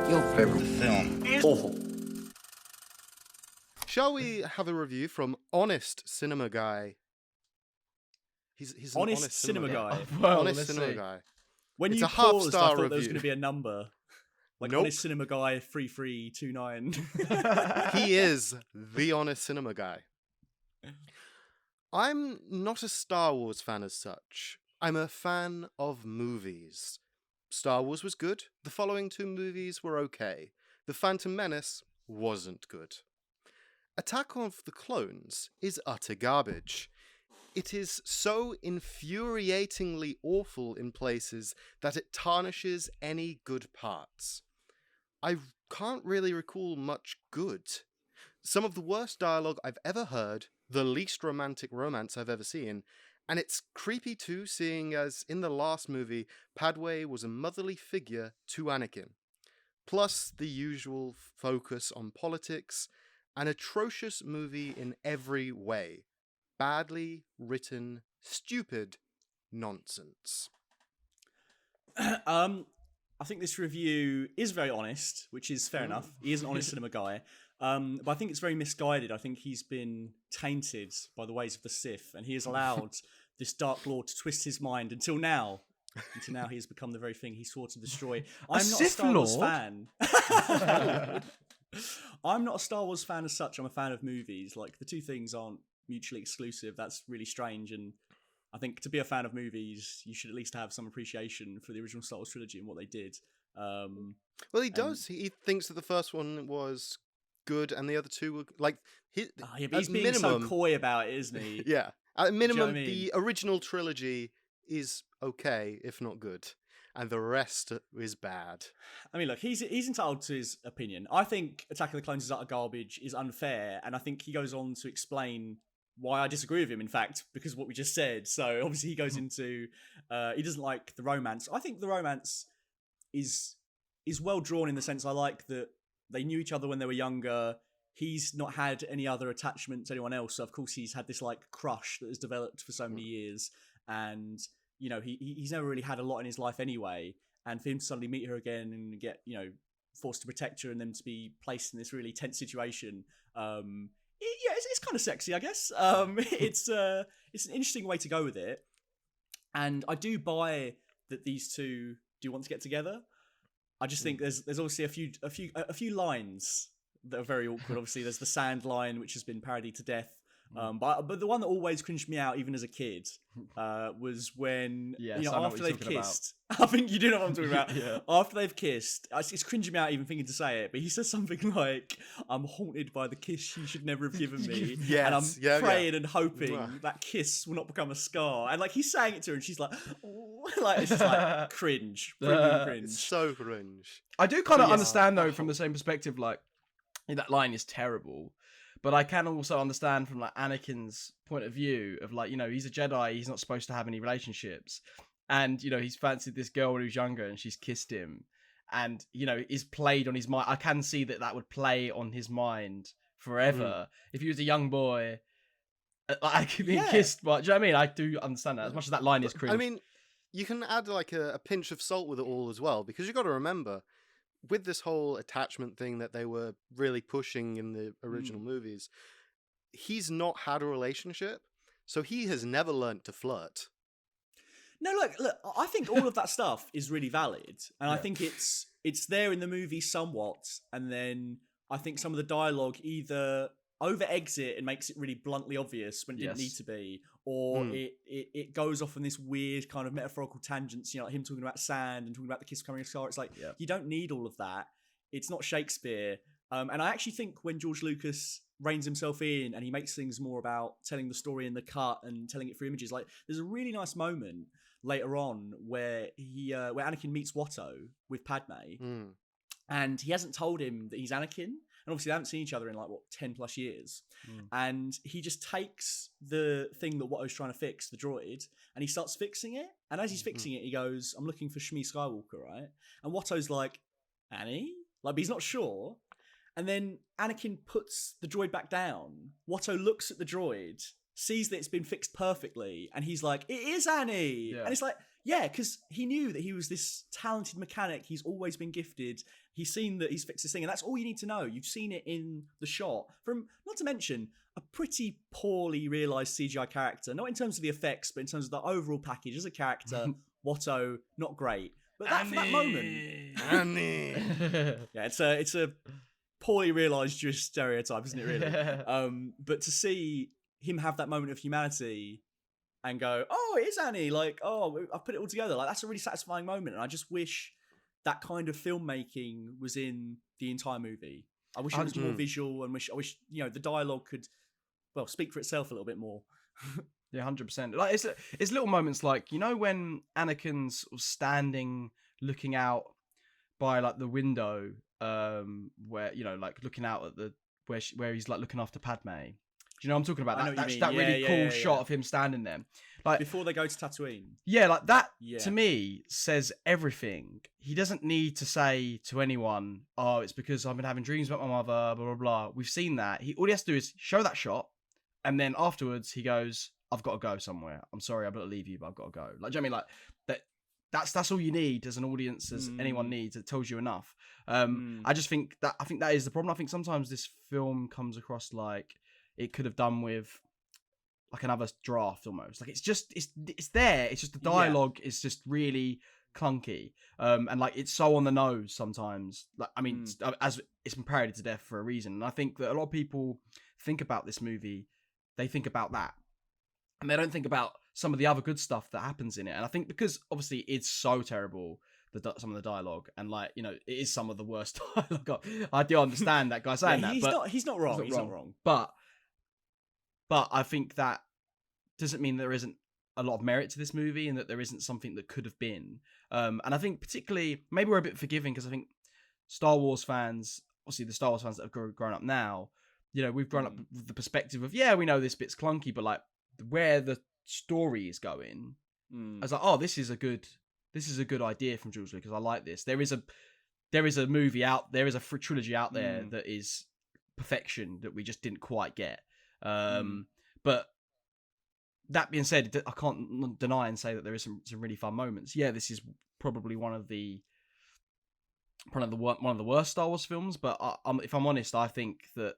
Your favorite film is awful. Shall we have a review from Honest Cinema Guy? He's an honest cinema guy. Well, honest cinema guy. When It's you a half paused, star I thought there was review. going to be a number. Like Nope. Honest Cinema Guy 3329. He is the Honest Cinema Guy. I'm not a Star Wars fan as such. I'm a fan of movies. Star Wars was good. The following two movies were okay. The Phantom Menace wasn't good. Attack of the Clones is utter garbage. It is so infuriatingly awful in places that it tarnishes any good parts. I can't really recall much good. Some of the worst dialogue I've ever heard, the least romantic romance I've ever seen, and it's creepy too, seeing as in the last movie, Padway was a motherly figure to Anakin. Plus the usual focus on politics, an atrocious movie in every way. Badly written, stupid nonsense. I think this review is very honest, which is fair enough. He is an honest cinema guy. But I think it's very misguided. I think he's been tainted by the ways of the Sith, and he has allowed this Dark Lord to twist his mind until now. Until now, he has become the very thing he swore to destroy. I'm not a Sith Star Wars Lord? fan. I'm not a Star Wars fan as such. I'm a fan of movies. Like, the two things aren't mutually exclusive. That's really strange. And I think to be a fan of movies, you should at least have some appreciation for the original Star Wars trilogy and what they did. Well, he does. He thinks that the first one was good and the other two were like But at he's being minimum, so coy about it, isn't he? Yeah, at minimum, what I mean? the original trilogy is okay, if not good, and the rest is bad. I mean, look, he's entitled to his opinion. I think Attack of the Clones is utter garbage, is unfair, and I think he goes on to explain why I disagree with him, in fact, because of what we just said. So obviously he goes into he doesn't like the romance. I think the romance is well drawn in the sense I like that they knew each other when they were younger. He's not had any other attachment to anyone else, so of course he's had this like crush that has developed for so many years, and you know he's never really had a lot in his life anyway. And for him to suddenly meet her again and get forced to protect her and then to be placed in this really tense situation, it's kind of sexy, I guess. It's an interesting way to go with it, and I do buy that these two do want to get together. I just think there's obviously a few lines that are very awkward. Obviously, there's the sand line, which has been parodied to death. But the one that always cringed me out, even as a kid, was when Yes, I know after what you're they've talking kissed. I think you do know what I'm talking about. Yeah. After they've kissed, it's cringing me out even thinking to say it. But he says something like, "I'm haunted by the kiss you should never have given me, Yes, and I'm yeah. praying and hoping Mwah. that kiss will not become a scar." And like he's saying it to her, and she's like, "Oh," like it's just like cringe, premium cringe. It's so cringe. I do kind of Yeah. understand though from the same perspective, like that line is terrible, but I can also understand from like Anakin's point of view of like he's a Jedi, he's not supposed to have any relationships, and he's fancied this girl when he was younger and she's kissed him, and is played on his mind. I can see that would play on his mind forever if he was a young boy, like being kissed. But do you know what I mean? I do understand that as much as that line is cringe. I mean, you can add like a pinch of salt with it all as well, because you got to remember, with this whole attachment thing that they were really pushing in the original movies, he's not had a relationship, so he has never learnt to flirt. No, look, I think all of that stuff is really valid. And I think it's there in the movie somewhat. And then I think some of the dialogue either over-eggs it and makes it really bluntly obvious when it didn't need to be, or it goes off on this weird kind of metaphorical tangents, like him talking about sand and talking about the kiss coming a scar. It's like, you don't need all of that. It's not Shakespeare. And I actually think when George Lucas reins himself in and he makes things more about telling the story in the cut and telling it through images, like there's a really nice moment later on where where Anakin meets Watto with Padme, and he hasn't told him that he's Anakin, and obviously they haven't seen each other in 10 plus years, and he just takes the thing that Watto's trying to fix, the droid, and he starts fixing it, and as he's fixing it he goes, "I'm looking for Shmi Skywalker, right?" And Watto's like, "Annie?" But he's not sure. And then Anakin puts the droid back down. Watto looks at the droid, sees that it's been fixed perfectly, and he's like, "It is Annie!" Yeah. And it's like, Yeah, because he knew that he was this talented mechanic. He's always been gifted. He's seen that he's fixed this thing, and that's all you need to know. You've seen it in the shot. From, not to mention, a pretty poorly realised CGI character. Not in terms of the effects, but in terms of the overall package. As a character, Watto, not great. But that, for that moment... Annie. Yeah, it's a poorly realised Jewish stereotype, isn't it, really? But to see him have that moment of humanity... and go, oh, it is Annie. Like, oh, I've put it all together. Like, that's a really satisfying moment. And I just wish that kind of filmmaking was in the entire movie. I wish it was more visual, and I wish the dialogue could, well, speak for itself a little bit more. Yeah, 100%. Like, it's little moments like, when Anakin's standing, looking out by like the window, where like looking out at the where he's like looking after Padme. Do you know what I'm talking about? That really cool shot of him standing there. Like before they go to Tatooine. Yeah, like that to me says everything. He doesn't need to say to anyone, oh, it's because I've been having dreams about my mother, blah, blah, blah. We've seen that. All he has to do is show that shot, and then afterwards he goes, I've got to go somewhere. I'm sorry, I've got to leave you, but I've got to go. Like, do you know what I mean? Like, that's all you need as an audience, as anyone needs. It tells you enough. I think that is the problem. I think sometimes this film comes across like it could have done with like another draft almost. Like, it's there. It's just the dialogue is just really clunky. And like, it's so on the nose sometimes. Like, I mean, as it's been parodied to death for a reason. And I think that a lot of people think about this movie, they think about that. And they don't think about some of the other good stuff that happens in it. And I think because obviously it's so terrible, some of the dialogue, and like, it is some of the worst dialogue. I do understand that guy saying that, but he's not wrong. He's not wrong. But I think that doesn't mean there isn't a lot of merit to this movie, and that there isn't something that could have been. And I think particularly, maybe we're a bit forgiving because I think Star Wars fans, obviously the Star Wars fans that have grown up now, we've grown up with the perspective of, we know this bit's clunky, but like where the story is going, I was like, oh, this is a good idea from George Lucas. I like this. There is a movie out, there is a trilogy out there that is perfection that we just didn't quite get. But that being said, I can't deny and say that there is some really fun moments. Yeah, this is probably one of the worst Star Wars films. But if I'm honest, I think that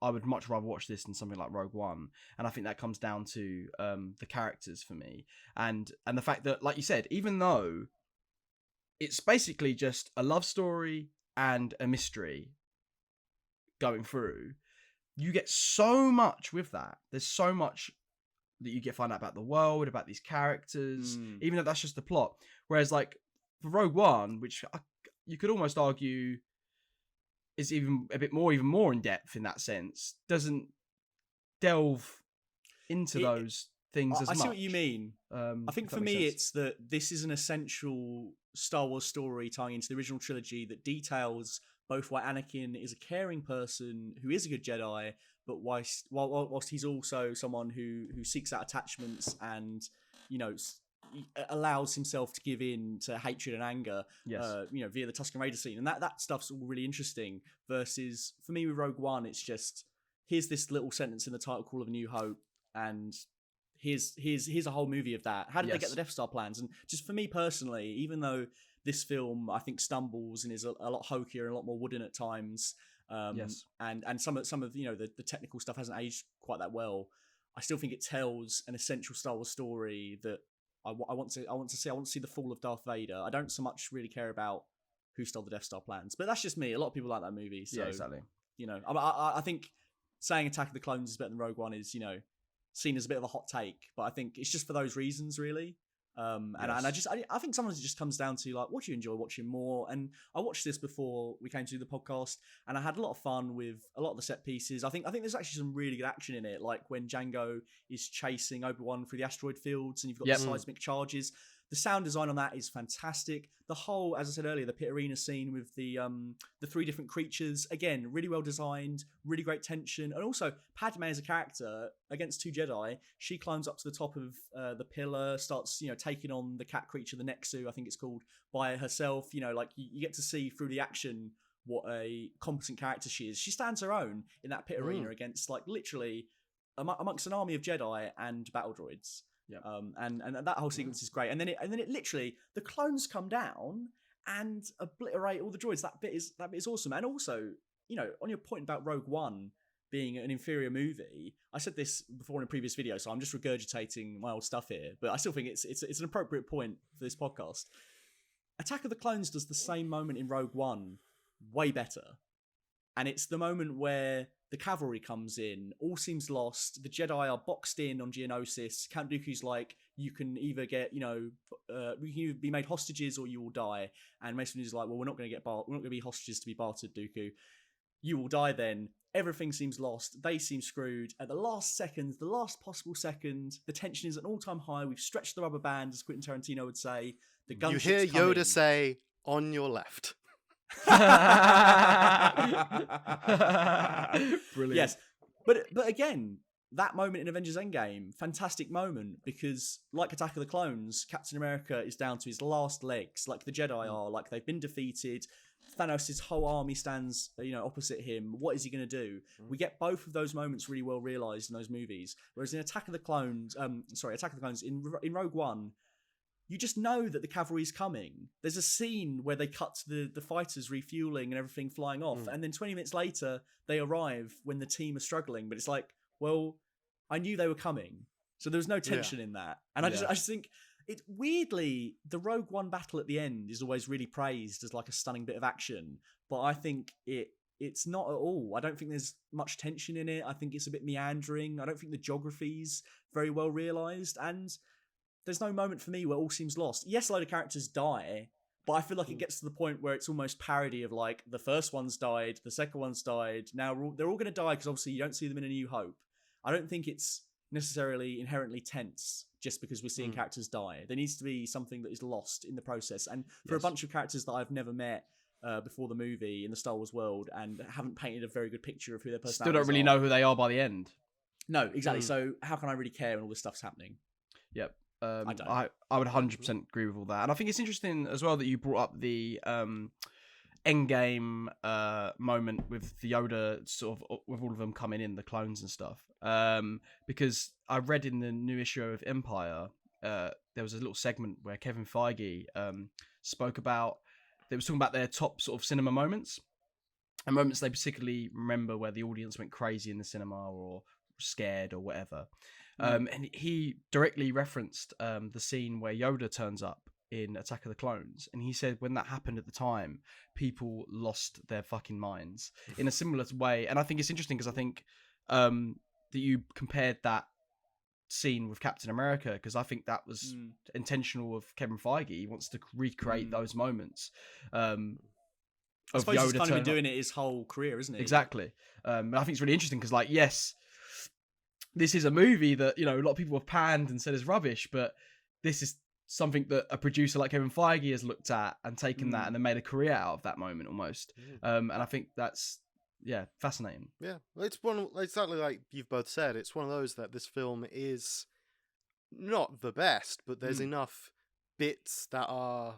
I would much rather watch this than something like Rogue One, and I think that comes down to the characters for me, and the fact that, like you said, even though it's basically just a love story and a mystery going through, you get so much with that. There's so much that you find out about the world, about these characters, even though that's just the plot. Whereas like for Rogue One, which you could almost argue is even more in depth in that sense, doesn't delve into those things as much. I see what you mean. I think for me, it's that this is an essential Star Wars story tying into the original trilogy that details both why Anakin is a caring person who is a good Jedi, but whilst he's also someone who seeks out attachments and, allows himself to give in to hatred and anger, via the Tusken Raider scene. And that stuff's all really interesting. Versus, for me with Rogue One, it's just, here's this little sentence in the title call of A New Hope, and here's a whole movie of that. How did they get the Death Star plans? And just for me personally, even though this film, I think, stumbles and is a lot hokier and a lot more wooden at times, and some of the technical stuff hasn't aged quite that well, I still think it tells an essential Star Wars story that I want to see the fall of Darth Vader. I don't so much really care about who stole the Death Star plans, but that's just me. A lot of people like that movie, so exactly. I think saying Attack of the Clones is better than Rogue One is seen as a bit of a hot take, but I think it's just for those reasons, really. And I think sometimes it just comes down to like, what do you enjoy watching more? And I watched this before we came to do the podcast, and I had a lot of fun with a lot of the set pieces. I think there's actually some really good action in it, like when Jango is chasing Obi-Wan through the asteroid fields, and you've got the seismic charges. The sound design on that is fantastic. The whole, as I said earlier, the pit arena scene with the three different creatures, again, really well designed, really great tension. And also, Padme as a character, against two Jedi, she climbs up to the top of the pillar, starts, taking on the cat creature, the Nexu, I think it's called, by herself. You get to see through the action what a competent character she is. She stands her own in that pit arena against, like, literally amongst an army of Jedi and battle droids. Yep. And that whole sequence is great. And then it literally, the clones come down and obliterate all the droids. That bit is awesome. And also, you know, on your point about Rogue One being an inferior movie, I said this before in a previous video, so I'm just regurgitating my old stuff here. But I still think it's an appropriate point for this podcast. Attack of the Clones does the same moment in Rogue One way better. And it's the moment where the cavalry comes in, all seems lost, the Jedi are boxed in on Geonosis, Count Dooku's like, you can either get, you know, we can either be made hostages or you will die. And Mace Windu's like, well, we're not going to be hostages to be bartered, Dooku. You will die then. Everything seems lost. They seem screwed. At the last second, the last possible second, the tension is at an all-time high. We've stretched the rubber band, as Quentin Tarantino would say. The gunship's You hear Yoda coming. say, "On your left." Brilliant. Yes, but again, that moment in Avengers Endgame, fantastic moment, because like Attack of the Clones, Captain America is down to his last legs, like the Jedi are, like they've been defeated. Thanos' whole army stands, you know, opposite him. What is he going to do? We get both of those moments really well realized in those movies. Whereas in Attack of the Clones, in Rogue One, you just know that the cavalry's coming. There's a scene where they cut to the fighters refueling and everything flying off. And then 20 minutes later, they arrive when the team are struggling. But it's like, well, I knew they were coming. So there was no tension in that. And I just think, it weirdly, the Rogue One battle at the end is always really praised as like a stunning bit of action. But I think it's not at all. I don't think there's much tension in it. I think it's a bit meandering. I don't think the geography's very well realised. And there's no moment for me where all seems lost. Yes, a load of characters die, but I feel like it gets to the point where it's almost parody of like, the first one's died, the second one's died, now they're all going to die because obviously you don't see them in A New Hope. I don't think it's necessarily inherently tense just because we're seeing characters die. There needs to be something that is lost in the process. And for a bunch of characters that I've never met before the movie in the Star Wars world and haven't painted a very good picture of who their personalities are. Still don't really know who they are by the end. No, exactly. So how can I really care when all this stuff's happening? Yep. I would 100% agree with all that. And I think it's interesting as well that you brought up the Endgame moment with the Yoda, sort of with all of them coming in, the clones and stuff. Because I read in the new issue of Empire, there was a little segment where Kevin Feige spoke about, they was talking about their top sort of cinema moments and moments they particularly remember where the audience went crazy in the cinema or scared or whatever. And he directly referenced the scene where Yoda turns up in Attack of the Clones, and he said when that happened at the time, people lost their fucking minds in a similar way. And I think it's interesting because I think that you compared that scene with Captain America, because I think that was intentional of Kevin Feige. He wants to recreate those moments. I suppose he's kind of been doing it his whole career, isn't it? Exactly. And I think it's really interesting because, like, yes, this is a movie that, you know, a lot of people have panned and said is rubbish, but this is something that a producer like Kevin Feige has looked at and taken that and then made a career out of that moment almost. And I think that's, fascinating. Yeah, it's exactly like you've both said. It's one of those that this film is not the best, but there's enough bits that are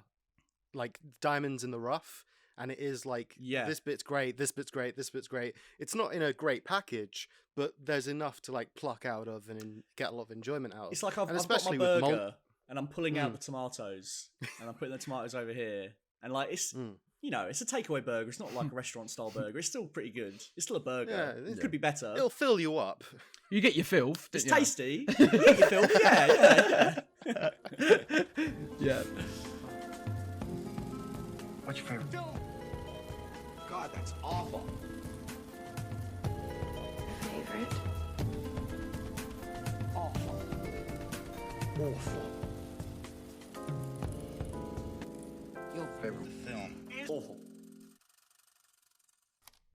like diamonds in the rough. And it is like, this bit's great, this bit's great, this bit's great. It's not in a great package, but there's enough to like pluck out of and get a lot of enjoyment out of. It's like I've got my burger and I'm pulling out the tomatoes and I'm putting the tomatoes over here. And like, it's, you know, it's a takeaway burger. It's not like a restaurant style burger. It's still pretty good. It's still a burger. Yeah, it could be better. It'll fill you up. You get your filth. It's tasty. You get your filth. Yeah. Yeah. What's your favorite? God, that's awful. Favorite? Awful. Awful. Your favorite Film. awful.